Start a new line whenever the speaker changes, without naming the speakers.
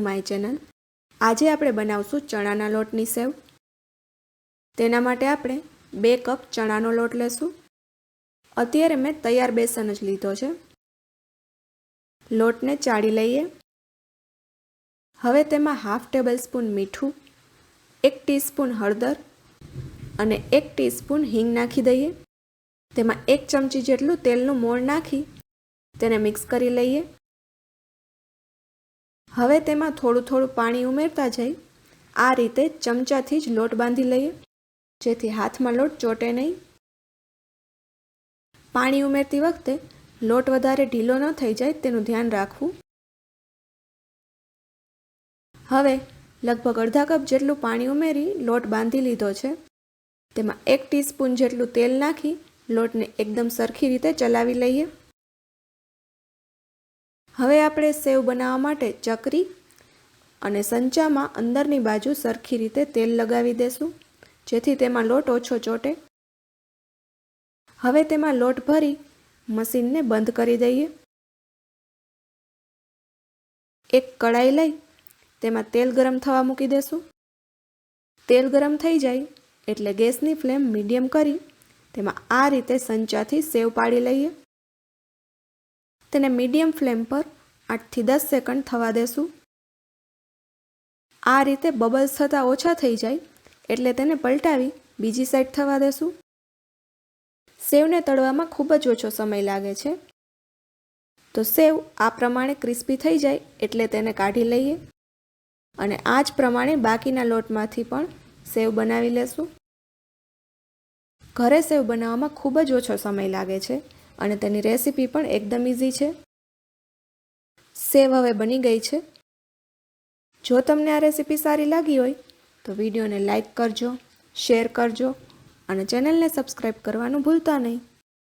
My channel. આજે આપણે બનાવશું ચણાના લોટની સેવ। તેના માટે આપણે 2 કપ ચણાનો લોટ લેશું। અત્યારે મેં તૈયાર બેસન જ લીધો છે। લોટને ચાળી લઈએ। હવે તેમાં હાફ ટેબલ સ્પૂન મીઠું, 1 ટીસ્પૂન હળદર અને 1 ટીસ્પૂન હિંગ નાખી દઈએ। તેમાં 1 ચમચી જેટલું તેલનું મોણ નાખી તેને મિક્સ કરી લઈએ। હવે તેમાં થોડું થોડું પાણી ઉમેરતા જઈ આ રીતે ચમચાથી જ લોટ બાંધી લઈએ, જેથી હાથમાં લોટ ચોટે નહીં। પાણી ઉમેરતી વખતે લોટ વધારે ઢીલો ન થઈ જાય તેનું ધ્યાન રાખવું। હવે લગભગ અડધા કપ જેટલું પાણી ઉમેરી લોટ બાંધી લીધો છે। તેમાં 1 ટીસ્પૂન જેટલું તેલ નાખી લોટને એકદમ સરખી રીતે ચલાવી લઈએ। હવે આપણે સેવ બનાવવા માટે ચકરી અને સંચામાં અંદરની બાજુ સરખી રીતે તેલ લગાવી દેશું, જેથી તેમાં લોટ ઓછો ચોટે। હવે તેમાં લોટ ભરી મશીનને બંધ કરી દઈએ। એક કડાઈ લઈ તેમાં તેલ ગરમ થવા મૂકી દેશું। તેલ ગરમ થઈ જાય એટલે ગેસની ફ્લેમ મીડિયમ કરી તેમાં આ રીતે સંચાથી સેવ પાડી લઈએ। તેને મીડિયમ ફ્લેમ પર 8 થી 10 સેકન્ડ થવા દેશું। આ રીતે બબલ્સ થતાં ઓછા થઈ જાય એટલે તેને પલટાવી બીજી સાઈડ થવા દેશું। સેવને તળવામાં ખૂબ જ ઓછો સમય લાગે છે, તો સેવ આ પ્રમાણે ક્રિસ્પી થઈ જાય એટલે તેને કાઢી લઈએ અને આ જ પ્રમાણે બાકીના લોટમાંથી પણ સેવ બનાવી લેશું। ઘરે સેવ બનાવવામાં ખૂબ જ ઓછો સમય લાગે છે અને તેની રેસીપી પણ એકદમ ઇઝી છે। સેવ હવે બની ગઈ છે। જો તમને આ રેસીપી સારી લાગી હોય તો વિડીયોને લાઈક કરજો, શેર કરજો અને ચેનલને સબસ્ક્રાઈબ કરવાનું ભૂલતા નહીં।